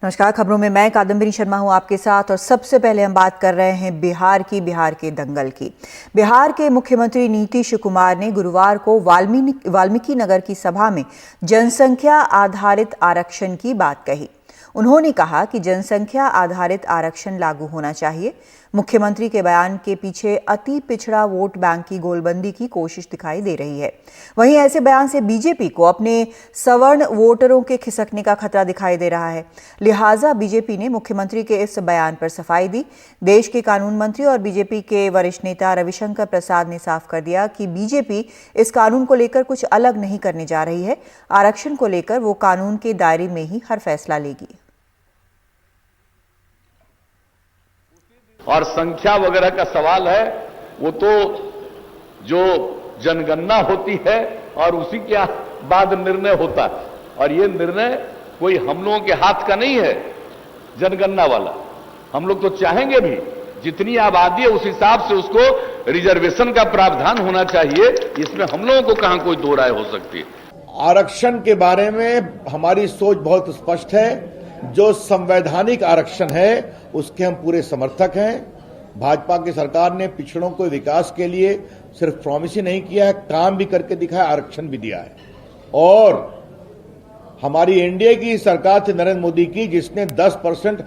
नमस्कार। खबरों में मैं कादम्बिनी शर्मा हूं आपके साथ और सबसे पहले हम बात कर रहे हैं बिहार के दंगल की। बिहार के मुख्यमंत्री नीतीश कुमार ने गुरुवार को वाल्मीकि नगर की सभा में जनसंख्या आधारित आरक्षण की बात कही। उन्होंने कहा कि जनसंख्या आधारित आरक्षण लागू होना चाहिए। मुख्यमंत्री के बयान के पीछे अति पिछड़ा वोट बैंक की गोलबंदी की कोशिश दिखाई दे रही है। वहीं ऐसे बयान से बीजेपी को अपने सवर्ण वोटरों के खिसकने का खतरा दिखाई दे रहा है। लिहाजा बीजेपी ने मुख्यमंत्री के इस बयान पर सफाई दी। देश के कानून मंत्री और बीजेपी के वरिष्ठ नेता रविशंकर प्रसाद ने साफ कर दिया कि बीजेपी इस कानून को लेकर कुछ अलग नहीं करने जा रही है। आरक्षण को लेकर वो कानून के दायरे में ही हर फैसला लेगी। और संख्या वगैरह का सवाल है, वो तो जो जनगणना होती है और उसी के बाद निर्णय होता है, और ये निर्णय कोई हम लोगों के हाथ का नहीं है जनगणना वाला। हम लोग तो चाहेंगे भी जितनी आबादी है उस हिसाब से उसको रिजर्वेशन का प्रावधान होना चाहिए। इसमें हम लोगों को कहां कोई दो राय हो सकती है। आरक्षण के बारे में हमारी सोच बहुत स्पष्ट है। जो संवैधानिक आरक्षण है उसके हम पूरे समर्थक हैं। भाजपा की सरकार ने पिछड़ों को विकास के लिए सिर्फ प्रॉमिस ही नहीं किया है, काम भी करके दिखाया, आरक्षण भी दिया है। और हमारी एनडीए की सरकार थी नरेंद्र मोदी की, जिसने 10%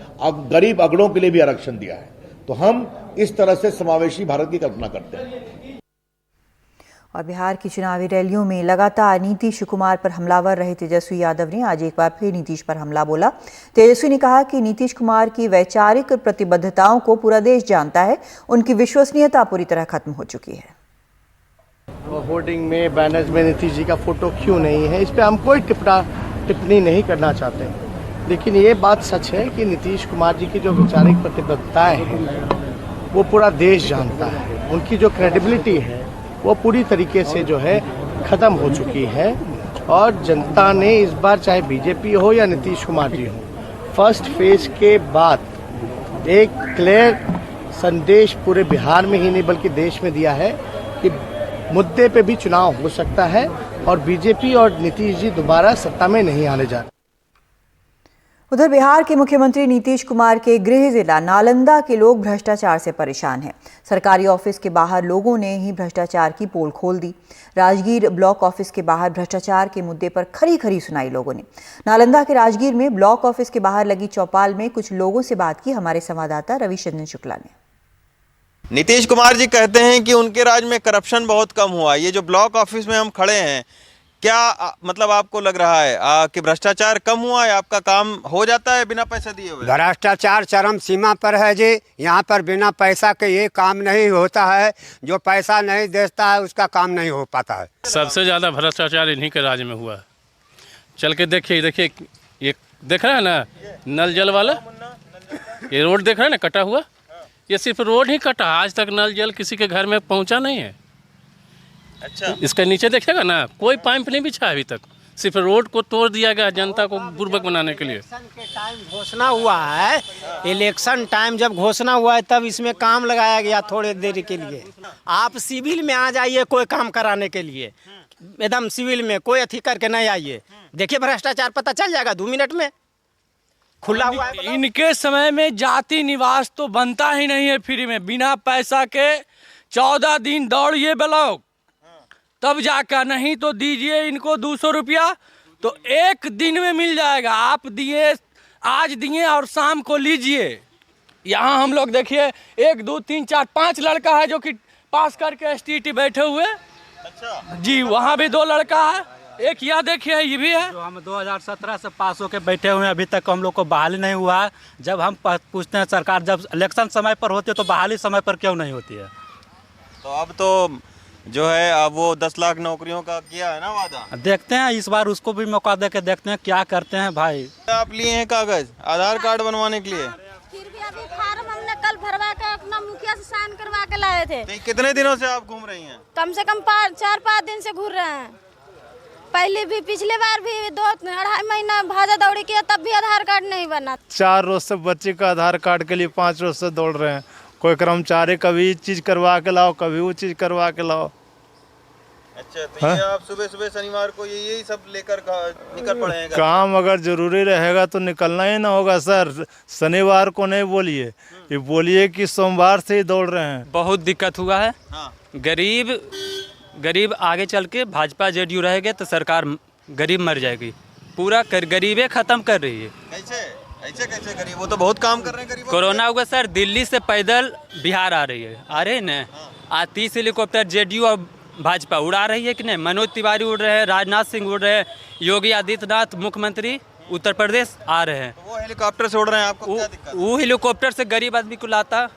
गरीब अगड़ों के लिए भी आरक्षण दिया है। तो हम इस तरह से समावेशी भारत की कल्पना करते हैं। और बिहार की चुनावी रैलियों में लगातार नीतीश कुमार पर हमलावर रहे तेजस्वी यादव ने आज एक बार फिर नीतीश पर हमला बोला। तेजस्वी ने कहा कि नीतीश कुमार की वैचारिक प्रतिबद्धताओं को पूरा देश जानता है। उनकी विश्वसनीयता पूरी तरह खत्म हो चुकी है। होर्डिंग में, बैनर्स में नीतीश जी का फोटो क्यों नहीं है, इस पर हम कोई टिप्पणी नहीं करना चाहते। लेकिन ये बात सच है कि नीतीश कुमार जी की जो वैचारिक प्रतिबद्धताएं हैं वो पूरा देश जानता है। उनकी जो क्रेडिबिलिटी है वो पूरी तरीके से जो है खत्म हो चुकी है। और जनता ने इस बार, चाहे बीजेपी हो या नीतीश कुमार जी हो, फर्स्ट फेज के बाद एक क्लियर संदेश पूरे बिहार में ही नहीं बल्कि देश में दिया है कि मुद्दे पे भी चुनाव हो सकता है और बीजेपी और नीतीश जी दोबारा सत्ता में नहीं आने जा रहे। उधर बिहार के मुख्यमंत्री नीतीश कुमार के गृह जिला नालंदा के लोग भ्रष्टाचार से परेशान हैं। सरकारी ऑफिस के बाहर लोगों ने ही भ्रष्टाचार की पोल खोल दी। राजगीर ब्लॉक ऑफिस के बाहर भ्रष्टाचार के मुद्दे पर खरी खरी सुनाई लोगों ने। नालंदा के राजगीर में ब्लॉक ऑफिस के बाहर लगी चौपाल में कुछ लोगों से बात की हमारे संवाददाता रविशंकर शुक्ला ने। नीतीश कुमार जी कहते हैं कि उनके राज में करप्शन बहुत कम हुआ। ये जो ब्लॉक ऑफिस में हम खड़े हैं, क्या मतलब आपको लग रहा है कि भ्रष्टाचार कम हुआ है? आपका काम हो जाता है बिना पैसे दिए हुए? भ्रष्टाचार चरम सीमा पर है जी। यहाँ पर बिना पैसा के ये काम नहीं होता है। जो पैसा नहीं देता है उसका काम नहीं हो पाता है। सबसे ज़्यादा भ्रष्टाचार इन्हीं के राज्य में हुआ है। चल के देखिए, ये देख रहे हैं ना नल जल वाला, ये रोड देख रहे हैं ना कटा हुआ। ये सिर्फ रोड ही कटा, आज तक नल जल किसी के घर में पहुँचा नहीं है। अच्छा, इसके नीचे देखिएगा ना, कोई पाइप नहीं बिछा अभी तक, सिर्फ रोड को तोड़ दिया गया जनता को बुर्बक बनाने के लिए। इलेक्शन के टाइम घोषणा हुआ है, इलेक्शन टाइम जब घोषणा हुआ है तब इसमें काम लगाया गया थोड़े देर के लिए। आप सिविल में आ जाइए कोई काम कराने के लिए, एकदम सिविल में कोई अथी करके नहीं आइए, देखिए भ्रष्टाचार पता चल जाएगा 2 मिनट में। खुला हुआ है। इनके समय में जाति निवास तो बनता ही नहीं है फ्री में। बिना पैसा के 14 दिन दौड़िए ब्लॉक, तब जाकर, नहीं तो दीजिए इनको 200 रुपया तो 1 दिन में मिल जाएगा। आप दिए, आज दिए और शाम को लीजिए। यहाँ हम लोग देखिए 1 2 3 4 5 लड़का है जो कि पास करके STT बैठे हुए। अच्छा जी, वहाँ भी 2 लड़का है, एक यह देखिए ये भी है। जो हम 2017 से पास होके बैठे हुए हैं, अभी तक हम लोग को बहाली नहीं हुआ है। जब हम पूछते हैं सरकार जब इलेक्शन समय पर होती है तो बहाली समय पर क्यों नहीं होती है? तो अब तो जो है अब वो 10 लाख नौकरियों का किया है ना वादा। देखते हैं इस बार उसको भी मौका दे के देखते हैं क्या करते हैं। भाई आप लिए हैं कागज आधार कार्ड बनवाने के लिए? फिर भी अभी फार्म हमने कल भरवा के अपना मुखिया से साइन करवा के लाए थे। तो कितने दिनों से आप घूम रही हैं? कम से कम 4-5 दिन से घूर रहे हैं। पहले भी, पिछले बार भी 2-2.5 महीना भाजा दौड़ी किया तब भी आधार कार्ड नहीं बना। 4 रोज से बच्चे का आधार कार्ड के लिए 5 रोज से दौड़ रहे हैं। कोई कर्मचारी कभी चीज करवा के लाओ, कभी वो चीज करवा के लाओ। अच्छा, तो ये आप सुबह सुबह शनिवार को यही सब लेकर निकल पड़े हैं? काम अगर जरूरी रहेगा तो निकलना ही ना होगा सर। शनिवार को नहीं बोलिए, ये बोलिए कि सोमवार से ही दौड़ रहे हैं। बहुत दिक्कत हुआ है। हाँ। गरीब आगे चल के भाजपा जेडीयू रहेगा तो सरकार गरीब मर जाएगी। पूरा गरीबे खत्म कर रही है। कैसे गरीब? वो तो बहुत काम कर रहे हैं गरीबों। कोरोना हुआ सर, दिल्ली से पैदल बिहार आ रही है, आ रहे हैं ना। आज 30 हेलीकॉप्टर जेडीयू और भाजपा उड़ा रही है कि नहीं। मनोज तिवारी उड़ रहे हैं, राजनाथ सिंह उड़ रहे हैं, योगी आदित्यनाथ मुख्यमंत्री उत्तर प्रदेश आ रहे हैं। तो वो हेलीकॉप्टर से उड़ रहे हैं, आपको क्या दिक्कत? वो हेलीकॉप्टर से गरीब आदमी को लाता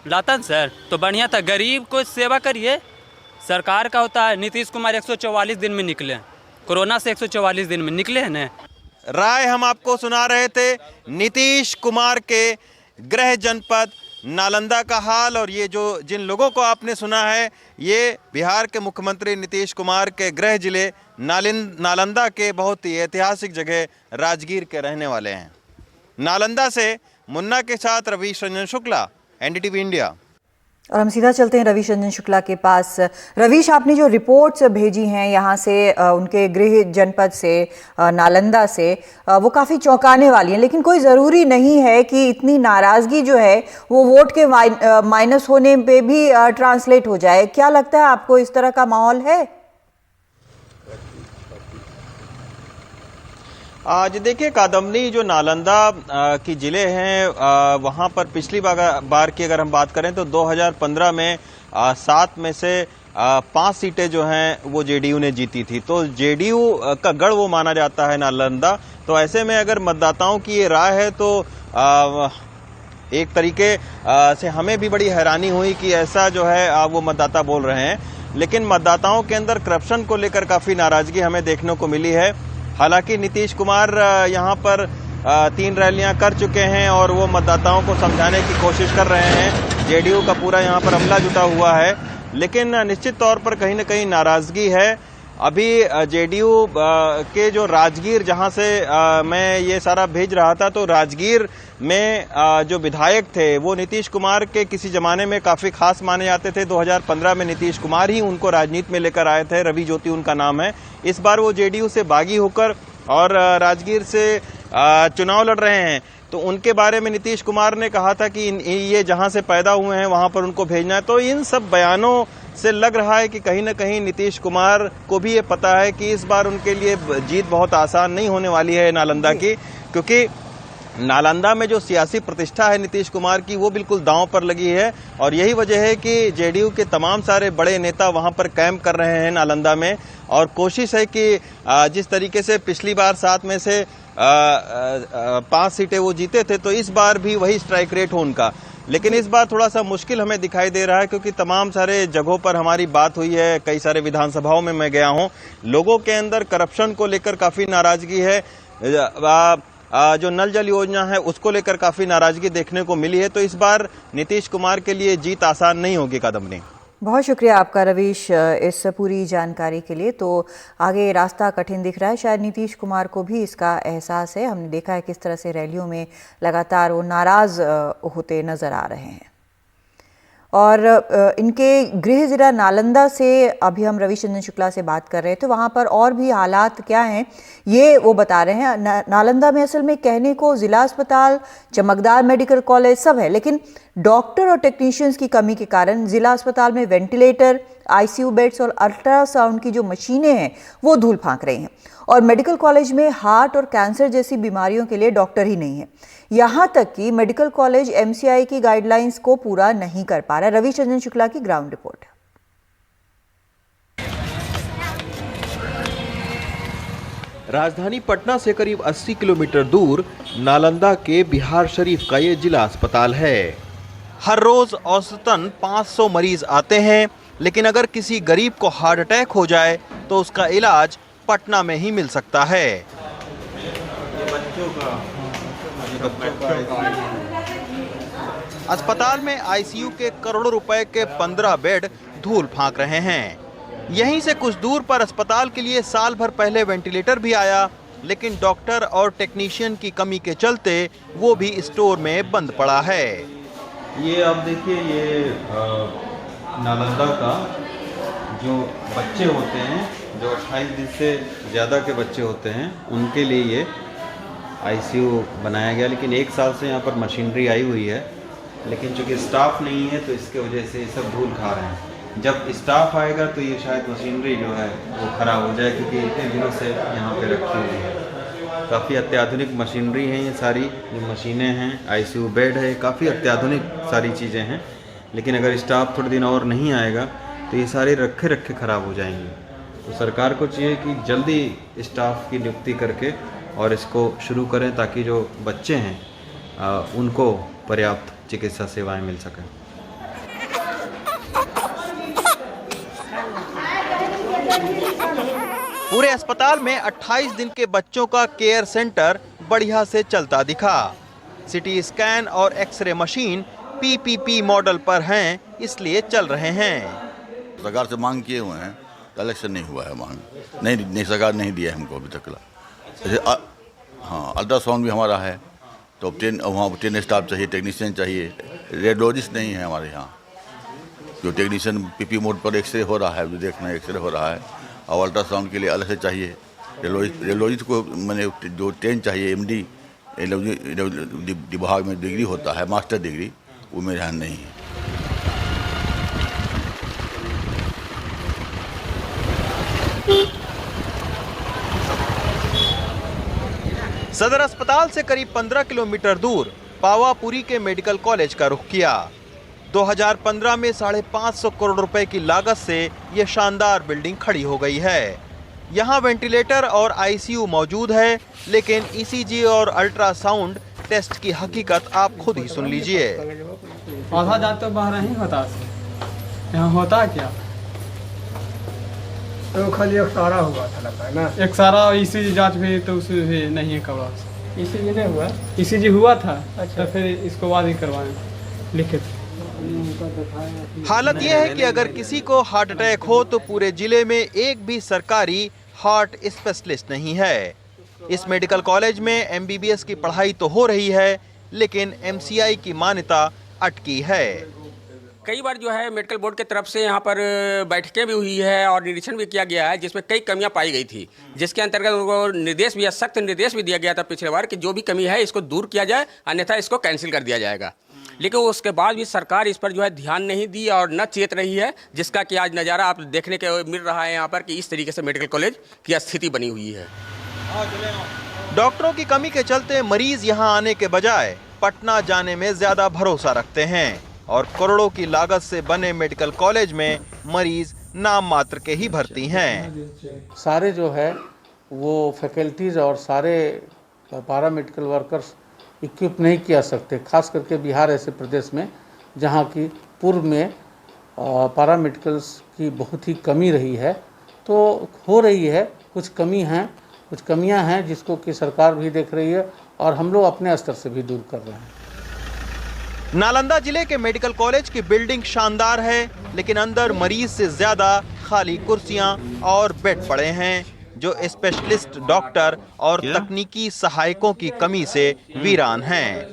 ना सर तो बढ़िया था। गरीब को सेवा करिए, सरकार का होता है। नीतीश कुमार 144 दिन में निकले, कोरोना से 144 दिन में निकले हैं ना। राय हम आपको सुना रहे थे नीतीश कुमार के गृह जनपद नालंदा का हाल। और ये जो जिन लोगों को आपने सुना है, ये बिहार के मुख्यमंत्री नीतीश कुमार के गृह जिले नालंदा के बहुत ही ऐतिहासिक जगह राजगीर के रहने वाले हैं। नालंदा से मुन्ना के साथ रवीश रंजन शुक्ला, एनडीटीवी इंडिया। और हम सीधा चलते हैं रवीश रंजन शुक्ला के पास। रवीश, आपने जो रिपोर्ट्स भेजी हैं यहाँ से उनके गृह जनपद से नालंदा से, वो काफ़ी चौंकाने वाली हैं। लेकिन कोई ज़रूरी नहीं है कि इतनी नाराज़गी जो है वो वोट के माइनस होने पे भी ट्रांसलेट हो जाए। क्या लगता है आपको, इस तरह का माहौल है? आज देखिए कादम्बनी जो नालंदा की ज़िले हैं, वहाँ पर पिछली बार की अगर हम बात करें तो 2015 में 7 में से 5 सीटें जो हैं वो जेडीयू ने जीती थी। तो जेडीयू का गढ़ वो माना जाता है नालंदा। तो ऐसे में अगर मतदाताओं की ये राय है तो एक तरीके से हमें भी बड़ी हैरानी हुई कि ऐसा जो है वो मतदाता बोल रहे हैं। लेकिन मतदाताओं के अंदर करप्शन को लेकर काफ़ी नाराज़गी हमें देखने को मिली है। हालांकि नीतीश कुमार यहाँ पर 3 रैलियां कर चुके हैं और वो मतदाताओं को समझाने की कोशिश कर रहे हैं। जेडीयू का पूरा यहाँ पर अमला जुटा हुआ है, लेकिन निश्चित तौर पर कहीं न कहीं नाराजगी है। अभी जेडीयू के जो राजगीर, जहाँ से मैं ये सारा भेज रहा था, तो राजगीर में जो विधायक थे वो नीतीश कुमार के किसी जमाने में काफ़ी खास माने जाते थे। 2015 में नीतीश कुमार ही उनको राजनीति में लेकर आए थे, रवि ज्योति उनका नाम है। इस बार वो जेडीयू से बागी होकर और राजगीर से चुनाव लड़ रहे हैं। तो उनके बारे में नीतीश कुमार ने कहा था कि ये जहां से पैदा हुए हैं वहां पर उनको भेजना है। तो इन सब बयानों से लग रहा है कि कहीं ना कहीं नीतीश कुमार को भी ये पता है कि इस बार उनके लिए जीत बहुत आसान नहीं होने वाली है नालंदा की, क्योंकि नालंदा में जो सियासी प्रतिष्ठा है नीतीश कुमार की वो बिल्कुल दांव पर लगी है। और यही वजह है कि जेडीयू के तमाम सारे बड़े नेता वहां पर कैंप कर रहे हैं नालंदा में। और कोशिश है कि जिस तरीके से पिछली बार 7 में से 5 सीटें वो जीते थे, तो इस बार भी वही स्ट्राइक रेट हो उनका। लेकिन इस बार थोड़ा सा मुश्किल हमें दिखाई दे रहा है, क्योंकि तमाम सारे जगहों पर हमारी बात हुई है, कई सारे विधानसभाओं में मैं गया हूं, लोगों के अंदर करप्शन को लेकर काफी नाराजगी है। जो नल जल योजना है उसको लेकर काफी नाराजगी देखने को मिली है। तो इस बार नीतीश कुमार के लिए जीत आसान नहीं होगी। कादम्बनी, बहुत शुक्रिया आपका रवीश इस पूरी जानकारी के लिए। तो आगे रास्ता कठिन दिख रहा है, शायद नीतीश कुमार को भी इसका एहसास है। हमने देखा है किस तरह से रैलियों में लगातार वो नाराज होते नजर आ रहे हैं। और इनके गृह जिला नालंदा से अभी हम रवीश रंजन शुक्ला से बात कर रहे थे, वहाँ पर और भी हालात क्या हैं ये वो बता रहे हैं। नालंदा में असल में कहने को ज़िला अस्पताल, चमकदार मेडिकल कॉलेज सब है, लेकिन डॉक्टर और टेक्नीशियंस की कमी के कारण ज़िला अस्पताल में वेंटिलेटर, आईसीयू बेड्स और अल्ट्रासाउंड की जो मशीनें हैं वो धूल फांक रही हैं। और मेडिकल कॉलेज में हार्ट और कैंसर जैसी बीमारियों के लिए डॉक्टर ही नहीं है। यहाँ तक कि मेडिकल कॉलेज एमसीआई की गाइडलाइंस को पूरा नहीं कर पा रहा है। रवीश रंजन शुक्ला की ग्राउंड रिपोर्ट। राजधानी पटना से करीब 80 किलोमीटर दूर नालंदा के बिहार शरीफ का ये जिला अस्पताल है। हर रोज औसतन 500 मरीज आते हैं, लेकिन अगर किसी गरीब को हार्ट अटैक हो जाए तो उसका इलाज पटना में ही मिल सकता है। अस्पताल में आईसीयू के करोड़ों रुपए के 15 बेड धूल फांक रहे हैं। यहीं से कुछ दूर पर अस्पताल के लिए साल भर पहले वेंटिलेटर भी आया, लेकिन डॉक्टर और टेक्नीशियन की कमी के चलते वो भी स्टोर में बंद पड़ा है। ये आप देखिए, ये नालंदा का जो बच्चे होते हैं, जो 28 दिन से ज़्यादा के बच्चे होते हैं, उनके लिए ये आईसीयू बनाया गया। लेकिन 1 साल से यहाँ पर मशीनरी आई हुई है, लेकिन चूँकि स्टाफ नहीं है तो इसके वजह से ये सब धूल खा रहे हैं। जब स्टाफ आएगा तो ये शायद मशीनरी जो है वो ख़राब हो जाए, क्योंकि इतने दिनों से यहाँ पे रखी हुई है। काफ़ी अत्याधुनिक मशीनरी हैं ये सारी, जो मशीनें हैं, आईसीयू बेड है, काफ़ी अत्याधुनिक सारी चीज़ें हैं। लेकिन अगर स्टाफ थोड़े दिन और नहीं आएगा तो ये सारे रखे रखे ख़राब हो जाएंगे। तो सरकार को चाहिए कि जल्दी स्टाफ की नियुक्ति करके और इसको शुरू करें, ताकि जो बच्चे हैं उनको पर्याप्त चिकित्सा सेवाएं मिल सकें। पूरे अस्पताल में 28 दिन के बच्चों का केयर सेंटर बढ़िया से चलता दिखा। सिटी स्कैन और एक्सरे मशीन पीपीपी मॉडल पर हैं, इसलिए चल रहे हैं। सरकार से मांग किए हुए हैं, कलेक्शन नहीं हुआ है, मांग नहीं सरकार नहीं दिया है हमको अभी तक। जैसे हाँ, अल्ट्रासाउंड भी हमारा है तो वहाँ 10 स्टाफ चाहिए, टेक्नीशियन चाहिए, रेडियोलॉजिस्ट नहीं है हमारे यहाँ। जो टेक्नीशियन पीपी मोड पर एक्सरे हो रहा है, जो देखना एक्सरे हो रहा है, और अल्ट्रासाउंड के लिए अलग से चाहिए। रेडियोलॉजिस्ट को मैंने जो 10 चाहिए, MD विभाग में डिग्री होता है, मास्टर डिग्री, वो मेरे यहाँ नहीं है। सदर अस्पताल से करीब 15 किलोमीटर दूर पावापुरी के मेडिकल कॉलेज का रुख किया। 2015 में 550 करोड़ रुपए की लागत से यह शानदार बिल्डिंग खड़ी हो गई है। यहाँ वेंटिलेटर और आईसीयू मौजूद है, लेकिन ईसीजी और अल्ट्रासाउंड टेस्ट की हकीकत आप खुद ही सुन लीजिए। आधा जात तो बाहर ही होता, यहाँ होता क्या? तो खाली एक्सारा हुआ था लगता है ना, एक्सारा ईसीजी जांच भी तो उसमें भी नहीं है कबड़ा। ईसीजी नहीं हुआ? ईसीजी हुआ था। अच्छा। तो फिर इसको बाद ही करवाएं लिखित। हालत यह है कि अगर किसी को हार्ट अटैक हो तो पूरे जिले में एक भी सरकारी हार्ट स्पेशलिस्ट नहीं है। इस मेडिकल कॉलेज में MBBS की पढ़ाई तो हो रही है, लेकिन MCI की मान्यता अटकी है। कई बार जो है मेडिकल बोर्ड की तरफ से यहाँ पर बैठकें भी हुई है और निरीक्षण भी किया गया है, जिसमें कई कमियां पाई गई थी, जिसके अंतर्गत उनको निर्देश भी, सख्त निर्देश भी दिया गया था पिछले बार कि जो भी कमी है इसको दूर किया जाए, अन्यथा इसको कैंसिल कर दिया जाएगा। लेकिन उसके बाद भी सरकार इस पर जो है ध्यान नहीं दी और न चेत रही है, जिसका कि आज नज़ारा आप देखने के मिल रहा है यहाँ पर कि इस तरीके से मेडिकल कॉलेज की स्थिति बनी हुई है। डॉक्टरों की कमी के चलते मरीज यहाँ आने के बजाय पटना जाने में ज्यादा भरोसा रखते हैं और करोड़ों की लागत से बने मेडिकल कॉलेज में मरीज नाम मात्र के ही भर्ती हैं। सारे जो है वो फैकल्टीज और सारे पारा मेडिकल वर्कर्स इक्विप नहीं किया सकते, खास करके बिहार ऐसे प्रदेश में जहाँ की पूर्व में पारा मेडिकल्स की बहुत ही कमी रही है। तो हो रही है, कुछ कुछ कमियां हैं जिसको कि सरकार भी देख रही है और हम लोग अपने स्तर से भी दूर कर रहे हैं। नालंदा जिले के मेडिकल कॉलेज की बिल्डिंग शानदार है, लेकिन अंदर मरीज से ज्यादा खाली कुर्सियां और बेड पड़े हैं, जो स्पेशलिस्ट डॉक्टर और तकनीकी सहायकों की कमी से वीरान हैं।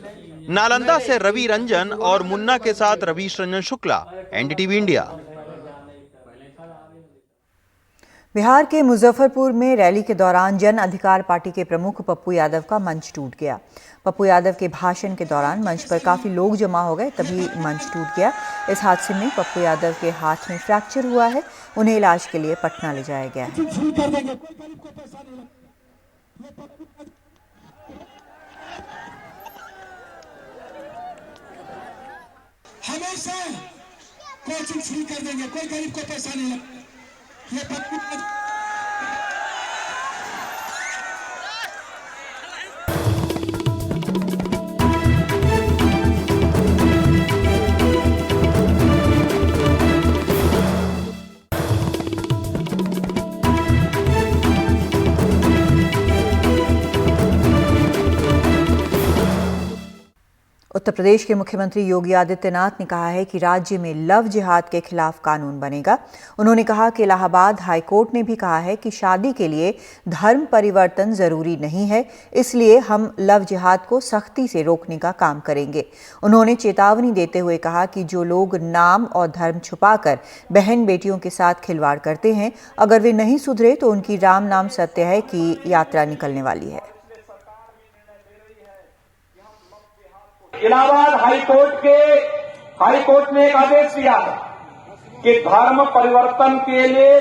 नालंदा से रवि रंजन और मुन्ना के साथ रवीश रंजन शुक्ला, NDTV इंडिया। बिहार के मुजफ्फरपुर में रैली के दौरान जन अधिकार पार्टी के प्रमुख पप्पू यादव का मंच टूट गया। पप्पू यादव के भाषण के दौरान मंच पर काफी लोग जमा हो गए, तभी मंच टूट गया। इस हादसे में पप्पू यादव के हाथ में फ्रैक्चर हुआ है, उन्हें इलाज के लिए पटना ले जाया गया है। हमेशा कोचिंग फ्री कर देंगे, कोई गरीब को पैसा नहीं लगता। ये उत्तर प्रदेश के मुख्यमंत्री योगी आदित्यनाथ ने कहा है कि राज्य में लव जिहाद के खिलाफ कानून बनेगा। उन्होंने कहा कि इलाहाबाद हाई कोर्ट ने भी कहा है कि शादी के लिए धर्म परिवर्तन जरूरी नहीं है, इसलिए हम लव जिहाद को सख्ती से रोकने का काम करेंगे। उन्होंने चेतावनी देते हुए कहा कि जो लोग नाम और धर्म छुपाकर बहन बेटियों के साथ खिलवाड़ करते हैं, अगर वे नहीं सुधरे तो उनकी राम नाम सत्य है की यात्रा निकलने वाली है। इलाहाबाद हाई कोर्ट ने एक आदेश दिया है कि धर्म परिवर्तन के लिए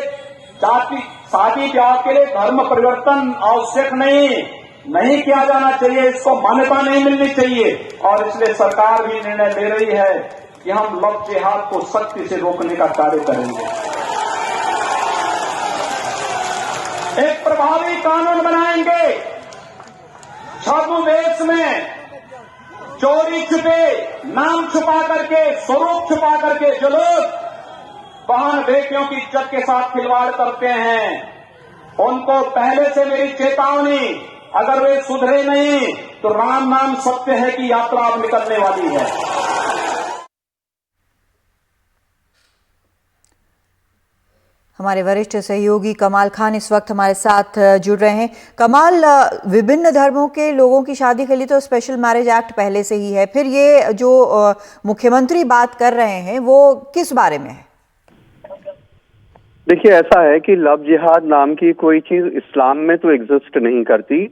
शादी ब्याह के लिए धर्म परिवर्तन आवश्यक नहीं किया जाना चाहिए, इसको मान्यता नहीं मिलनी चाहिए। और इसलिए सरकार भी निर्णय ले रही है कि हम लव जिहाद को सख्ती से रोकने का कार्य करेंगे। एक प्रभावी कानून बनाएंगे। छद्म में चोरी छुपे, नाम छुपा करके, स्वरूप छुपा करके जो लोग बहन बेटियों की इज्जत के साथ खिलवाड़ करते हैं, उनको पहले से मेरी चेतावनी, अगर वे सुधरे नहीं तो राम नाम सत्य है की यात्रा अब निकलने वाली है। हमारे वरिष्ठ सहयोगी कमाल खान इस वक्त हमारे साथ जुड़ रहे हैं। कमाल, विभिन्न धर्मों के लोगों की शादी के लिए तो स्पेशल मैरिज एक्ट पहले से ही है, फिर ये जो मुख्यमंत्री बात कर रहे हैं वो किस बारे में है? देखिए, ऐसा है कि लव जिहाद नाम की कोई चीज इस्लाम में तो एग्जिस्ट नहीं करती।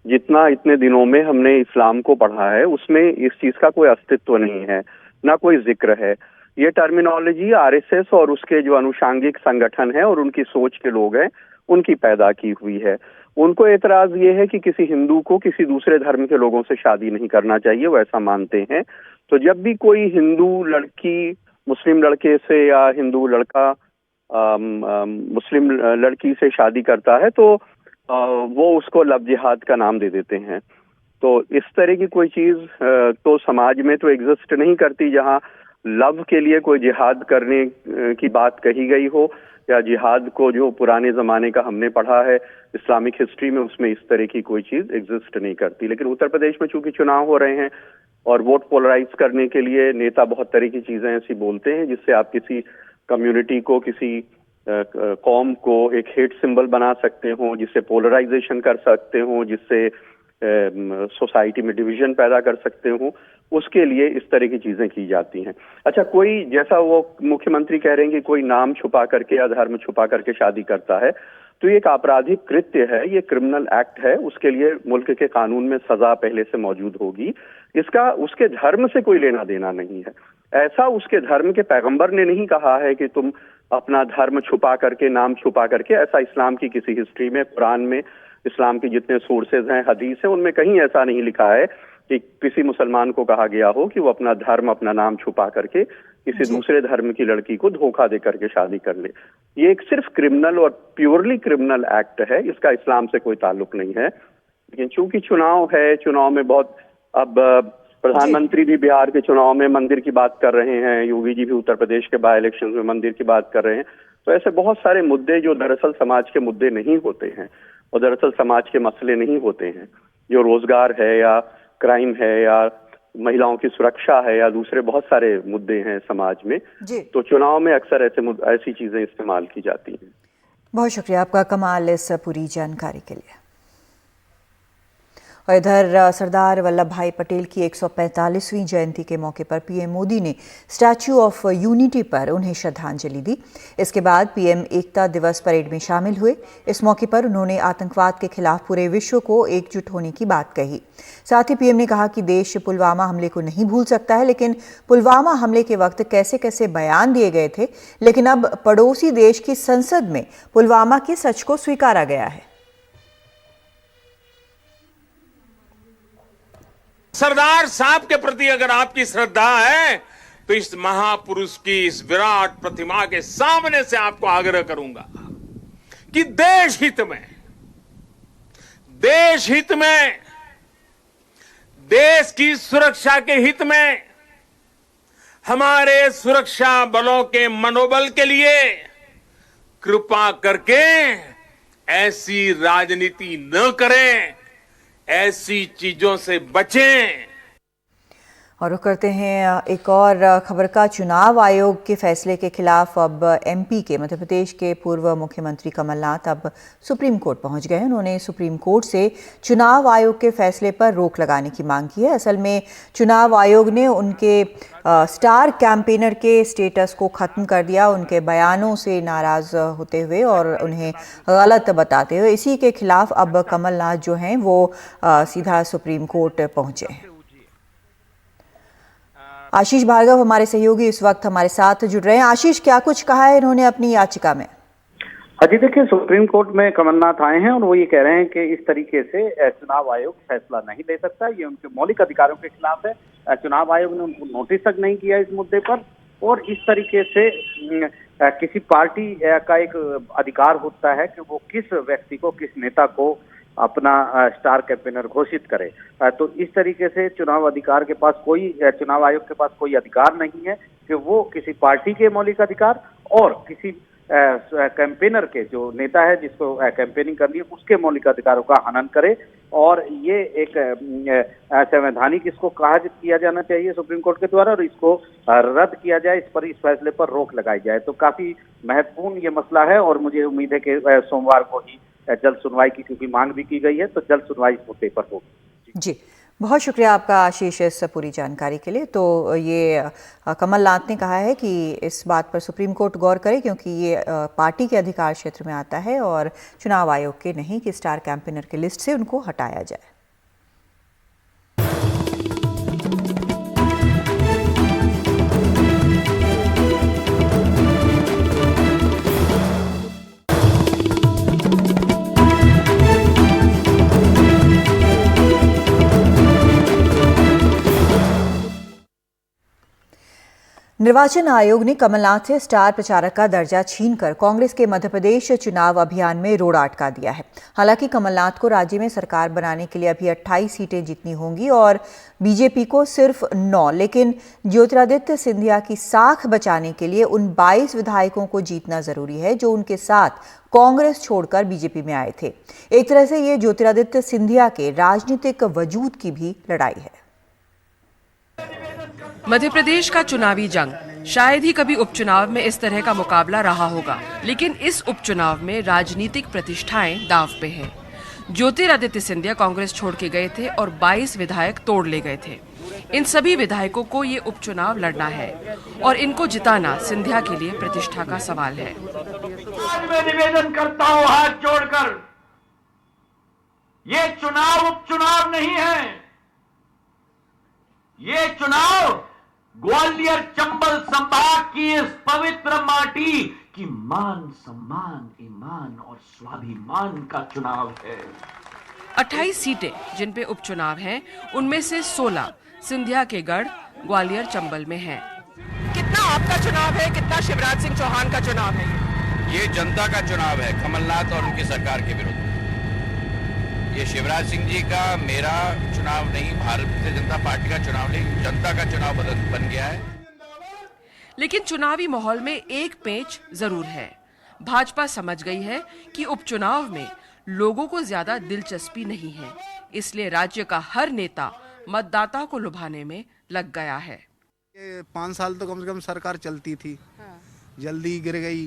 जितना इतने दिनों में हमने इस्लाम को पढ़ा है उसमें इस चीज का कोई अस्तित्व नहीं है, ना कोई जिक्र है। ये टर्मिनोलॉजी आरएसएस और उसके जो अनुषांगिक संगठन है और उनकी सोच के लोग हैं उनकी पैदा की हुई है। उनको एतराज ये है कि किसी हिंदू को किसी दूसरे धर्म के लोगों से शादी नहीं करना चाहिए, वो ऐसा मानते हैं। तो जब भी कोई हिंदू लड़की मुस्लिम लड़के से या हिंदू लड़का मुस्लिम लड़की से शादी करता है तो वो उसको लव जिहाद का नाम दे देते हैं। तो इस तरह की कोई चीज तो समाज में तो एग्जिस्ट नहीं करती जहां लव के लिए कोई जिहाद करने की बात कही गई हो, या जिहाद को जो पुराने जमाने का हमने पढ़ा है इस्लामिक हिस्ट्री में उसमें इस तरह की कोई चीज एग्जिस्ट नहीं करती। लेकिन उत्तर प्रदेश में चूंकि चुनाव हो रहे हैं और वोट पोलराइज करने के लिए नेता बहुत तरह की चीजें ऐसी बोलते हैं जिससे आप किसी कम्युनिटी को, किसी कौम को एक हेट सिंबल बना सकते हो, जिससे पोलराइजेशन कर सकते हो, जिससे सोसाइटी में डिवीजन पैदा कर सकते हो, उसके लिए इस तरह की चीजें की जाती हैं। अच्छा, कोई जैसा वो मुख्यमंत्री कह रहे हैं कि कोई नाम छुपा करके या धर्म छुपा करके शादी करता है तो ये एक आपराधिक कृत्य है, ये क्रिमिनल एक्ट है। उसके लिए मुल्क के कानून में सजा पहले से मौजूद होगी। इसका उसके धर्म से कोई लेना देना नहीं है। ऐसा उसके धर्म के पैगंबर ने नहीं कहा है कि तुम अपना धर्म छुपा करके, नाम छुपा करके। ऐसा इस्लाम की किसी हिस्ट्री में, कुरान में, इस्लाम के जितने सोर्सेज हैं, हदीस है, उनमें कहीं ऐसा नहीं लिखा है कि किसी मुसलमान को कहा गया हो कि वो अपना धर्म, अपना नाम छुपा करके किसी दूसरे धर्म की लड़की को धोखा दे करके शादी कर ले। ये एक सिर्फ क्रिमिनल और प्योरली क्रिमिनल एक्ट है, इसका इस्लाम से कोई ताल्लुक नहीं है। लेकिन चूंकि चुनाव है, चुनाव में बहुत, अब प्रधानमंत्री भी बिहार के चुनाव में मंदिर की बात कर रहे हैं, योगी जी भी उत्तर प्रदेश के बाई इलेक्शन में मंदिर की बात कर रहे हैं। तो ऐसे बहुत सारे मुद्दे जो दरअसल समाज के मुद्दे नहीं होते हैं और दरअसल समाज के मसले नहीं होते हैं, जो रोजगार है या क्राइम है या महिलाओं की सुरक्षा है या दूसरे बहुत सारे मुद्दे हैं समाज में, तो चुनाव में अक्सर ऐसी चीजें इस्तेमाल की जाती हैं। बहुत शुक्रिया आपका कमाल इस पूरी जानकारी के लिए। और इधर सरदार वल्लभ भाई पटेल की 145वीं जयंती के मौके पर पीएम मोदी ने स्टैच्यू ऑफ यूनिटी पर उन्हें श्रद्धांजलि दी। इसके बाद पीएम एकता दिवस परेड में शामिल हुए। इस मौके पर उन्होंने आतंकवाद के खिलाफ पूरे विश्व को एकजुट होने की बात कही। साथ ही पीएम ने कहा कि देश पुलवामा हमले को नहीं भूल सकता है, लेकिन पुलवामा हमले के वक्त कैसे कैसे बयान दिए गए थे, लेकिन अब पड़ोसी देश की संसद में पुलवामा के सच को स्वीकारा गया है। सरदार साहब के प्रति अगर आपकी श्रद्धा है तो इस महापुरुष की इस विराट प्रतिमा के सामने से आपको आग्रह करूंगा कि देश हित में, देश की सुरक्षा के हित में, हमारे सुरक्षा बलों के मनोबल के लिए कृपा करके ऐसी राजनीति न करें, ऐसी चीजों से बचें। और रुख करते हैं एक और खबर का। चुनाव आयोग के फैसले के खिलाफ अब एमपी के मध्य प्रदेश के पूर्व मुख्यमंत्री कमलनाथ अब सुप्रीम कोर्ट पहुंच गए हैं। उन्होंने सुप्रीम कोर्ट से चुनाव आयोग के फैसले पर रोक लगाने की मांग की है। असल में चुनाव आयोग ने उनके स्टार कैंपेनर के स्टेटस को ख़त्म कर दिया, उनके बयानों से नाराज़ होते हुए और उन्हें गलत बताते हुए। इसी के खिलाफ अब कमलनाथ जो हैं वो सीधा सुप्रीम कोर्ट पहुंचे हैं। आशीष भार्गव हमारे सहयोगी इस वक्त हमारे साथ जुड़ रहे हैं। आशीष, क्या कुछ कहा है इन्होंने अपनी याचिका में? अजी देखिए, सुप्रीम कोर्ट में कमलनाथ आए हैं और वो ये कह रहे हैं कि इस तरीके से चुनाव आयोग फैसला नहीं ले सकता, ये उनके मौलिक अधिकारों के खिलाफ है। चुनाव आयोग ने उनको नोटिस तक नहीं किया इस मुद्दे पर, और इस तरीके से किसी पार्टी का एक अधिकार होता है कि वो किस व्यक्ति को, किस नेता को अपना स्टार कैंपेनर घोषित करे। तो इस तरीके से चुनाव आयोग के पास कोई अधिकार नहीं है कि वो किसी पार्टी के मौलिक अधिकार और किसी कैंपेनर के, जो नेता है जिसको कैंपेनिंग करनी है, उसके मौलिक अधिकारों का हनन करे। और ये एक संवैधानिक इसको किया जाना चाहिए सुप्रीम कोर्ट के द्वारा, और इसको रद्द किया जाए, इस फैसले पर रोक लगाई जाए। तो काफी महत्वपूर्ण ये मसला है और मुझे उम्मीद है कि सोमवार को ही जल्द सुनवाई की, क्योंकि मांग भी की गई है, तो जल्द सुनवाई इस मुद्दे पर होगी। जी, बहुत शुक्रिया आपका आशीष इस पूरी जानकारी के लिए। तो ये कमलनाथ ने कहा है कि इस बात पर सुप्रीम कोर्ट गौर करे, क्योंकि ये पार्टी के अधिकार क्षेत्र में आता है और चुनाव आयोग के नहीं कि स्टार कैंपेनर की लिस्ट से उनको हटाया जाए। निर्वाचन आयोग ने कमलनाथ से स्टार प्रचारक का दर्जा छीनकर कांग्रेस के मध्य प्रदेश चुनाव अभियान में रोड़ा अटका दिया है। हालांकि कमलनाथ को राज्य में सरकार बनाने के लिए अभी 28 सीटें जीतनी होंगी और बीजेपी को सिर्फ 9, लेकिन ज्योतिरादित्य सिंधिया की साख बचाने के लिए उन 22 विधायकों को जीतना जरूरी है जो उनके साथ कांग्रेस छोड़कर बीजेपी में आए थे। एक तरह से ये ज्योतिरादित्य सिंधिया के राजनीतिक वजूद की भी लड़ाई है। मध्य प्रदेश का चुनावी जंग शायद ही कभी उपचुनाव में इस तरह का मुकाबला रहा होगा, लेकिन इस उपचुनाव में राजनीतिक प्रतिष्ठाएं दांव पे हैं। ज्योतिरादित्य सिंधिया कांग्रेस छोड़ के गए थे और 22 विधायक तोड़ ले गए थे। इन सभी विधायकों को ये उपचुनाव लड़ना है और इनको जिताना सिंधिया के लिए प्रतिष्ठा का सवाल है। मैं निवेदन करता हूँ हाथ जोड़कर, ये चुनाव उपचुनाव नहीं है, ये चुनाव ग्वालियर चंबल संभाग की इस पवित्र माटी की मान सम्मान, ईमान और स्वाभिमान का चुनाव है। 28 सीटें जिन पे उपचुनाव हैं, उनमें से 16 सिंधिया के गढ़ ग्वालियर चंबल में हैं। कितना आपका चुनाव है, कितना शिवराज सिंह चौहान का चुनाव है? ये जनता का चुनाव है, कमलनाथ और उनकी सरकार के विरुद्ध। ये शिवराज सिंह जी का, मेरा चुनाव नहीं, भारतीय जनता पार्टी का चुनाव नहीं, जनता का चुनाव बन गया है। लेकिन चुनावी माहौल में एक पेंच जरूर है। भाजपा समझ गई है कि उपचुनाव में लोगों को ज्यादा दिलचस्पी नहीं है, इसलिए राज्य का हर नेता मतदाता को लुभाने में लग गया है। 5 साल तो कम से कम सरकार चलती थी, जल्दी गिर गई,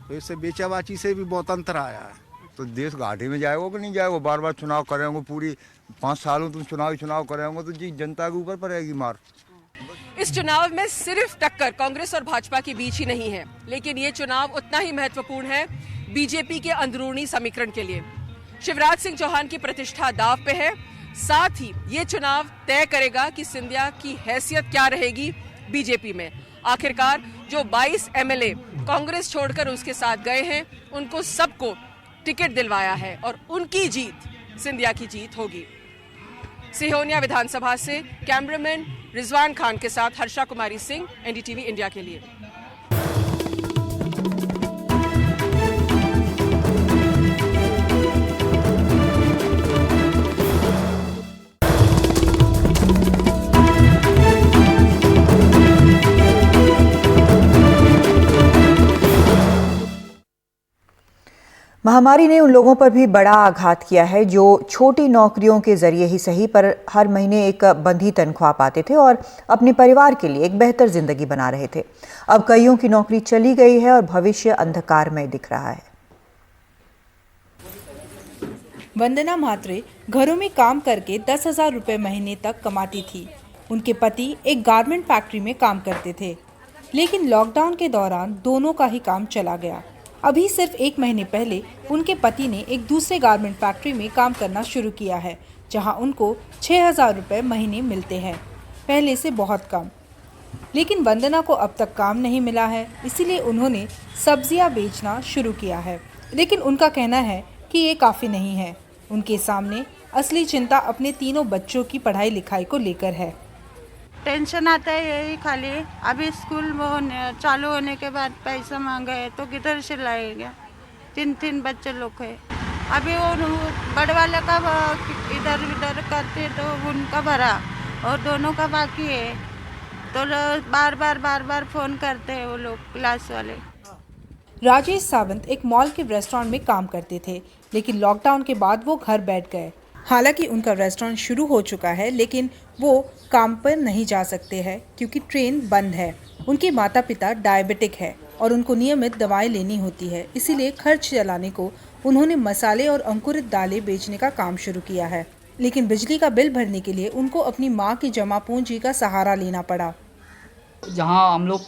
तो इससे बेचाबाची से भी बहुत अंतर आया है। तो देश घाटे में जाएगा कि नहीं जाएगा? बार बार चुनाव करेंगे, पूरी 5 सालों तुम चुनाव करेंगे तो जी जनता के ऊपर पड़ेगी मार। इस चुनाव में सिर्फ टक्कर कांग्रेस और भाजपा के बीच ही नहीं है, लेकिन ये चुनाव उतना ही महत्वपूर्ण है बीजेपी के अंदरूनी समीकरण के लिए। शिवराज सिंह चौहान की प्रतिष्ठा दांव पे है, साथ ही ये चुनाव तय करेगा कि सिंधिया की हैसियत क्या रहेगी बीजेपी में। आखिरकार जो 22 एमएलए कांग्रेस छोड़कर उसके साथ गए हैं, उनको सबको टिकट दिलवाया है और उनकी जीत सिंधिया की जीत होगी। सिहोनिया विधानसभा से कैमरामैन रिजवान खान के साथ हर्षा कुमारी सिंह, एनडीटीवी इंडिया के लिए। महामारी ने उन लोगों पर भी बड़ा आघात किया है जो छोटी नौकरियों के जरिए ही सही पर हर महीने एक बंधी तनख्वाह पाते थे और अपने परिवार के लिए एक बेहतर जिंदगी बना रहे थे। अब कईयों की नौकरी चली गई है और भविष्य अंधकारमय दिख रहा है। वंदना म्हात्रे घरों में काम करके 10,000 रुपये महीने तक कमाती थी। उनके पति एक गारमेंट फैक्ट्री में काम करते थे, लेकिन लॉकडाउन के दौरान दोनों का ही काम चला गया। अभी सिर्फ 1 महीने पहले उनके पति ने एक दूसरे गारमेंट फैक्ट्री में काम करना शुरू किया है, जहां उनको 6,000 रुपये महीने मिलते हैं, पहले से बहुत कम। लेकिन वंदना को अब तक काम नहीं मिला है, इसीलिए उन्होंने सब्जियां बेचना शुरू किया है। लेकिन उनका कहना है कि ये काफ़ी नहीं है। उनके सामने असली चिंता अपने तीनों बच्चों की पढ़ाई लिखाई को लेकर है। टेंशन आता है यही खाली, अभी स्कूल चालू होने के बाद पैसा मांगा है तो किधर से लाएगा। 3 बच्चे लोग हैं, अभी वो बड़े वाले का इधर उधर करते तो उनका भरा और दोनों का बाकी है, तो बार बार फ़ोन करते हैं वो लोग क्लास वाले। राजेश सावंत एक मॉल के रेस्टोरेंट में काम करते थे, लेकिन लॉकडाउन के बाद वो घर बैठ गए। हालांकि उनका रेस्टोरेंट शुरू हो चुका है, लेकिन वो काम पर नहीं जा सकते हैं क्योंकि ट्रेन बंद है। उनके माता पिता डायबिटिक है और उनको नियमित दवाएं लेनी होती है, इसीलिए खर्च चलाने को उन्होंने मसाले और अंकुरित दालें बेचने का काम शुरू किया है। लेकिन बिजली का बिल भरने के लिए उनको अपनी माँ की जमा पूंजी का सहारा लेना पड़ा। जहाँ हम लोग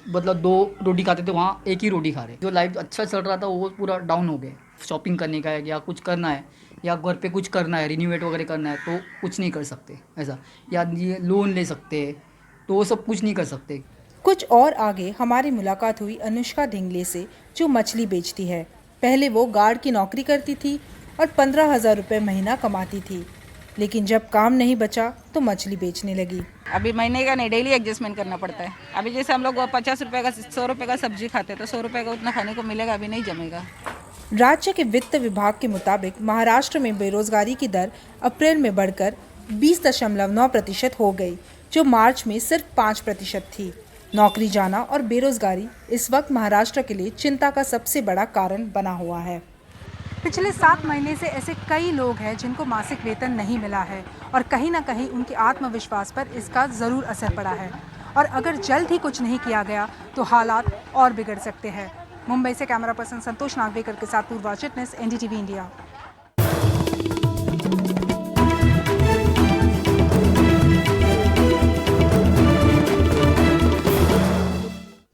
मतलब 2 रोटी खाते थे, वहाँ 1 ही रोटी खा रहे। जो लाइफ अच्छा चल रहा था वो पूरा डाउन हो गया। शॉपिंग करने का है या कुछ करना है या घर पे कुछ करना है, रिन्यूवेट वगैरह करना है, तो कुछ नहीं कर सकते ऐसा, या ये लोन ले सकते हैं तो वो सब कुछ नहीं कर सकते। कुछ और आगे हमारी मुलाकात हुई अनुष्का ढिंगले से, जो मछली बेचती है। पहले वो गार्ड की नौकरी करती थी और 15,000 रुपये महीना कमाती थी, लेकिन जब काम नहीं बचा तो मछली बेचने लगी। अभी महीने का नहीं, डेली एडजस्टमेंट करना पड़ता है। अभी जैसे हम लोग 50 रुपये का 100 रुपये का सब्जी खाते हैं तो 100 रुपये का उतना खाने को मिलेगा, अभी नहीं जमेगा। राज्य के वित्त विभाग के मुताबिक महाराष्ट्र में बेरोजगारी की दर अप्रैल में बढ़कर 20.9% हो गई, जो मार्च में सिर्फ 5% थी। नौकरी जाना और बेरोजगारी इस वक्त महाराष्ट्र के लिए चिंता का सबसे बड़ा कारण बना हुआ है। पिछले 7 महीने से ऐसे कई लोग हैं जिनको मासिक वेतन नहीं मिला है और कहीं ना कहीं उनके आत्मविश्वास पर इसका ज़रूर असर पड़ा है। और अगर जल्द ही कुछ नहीं किया गया तो हालात और बिगड़ सकते हैं। मुंबई से कैमरा पर्सन संतोष नागवेकर के साथ पूर्वा चिटनेस, NDTV इंडिया।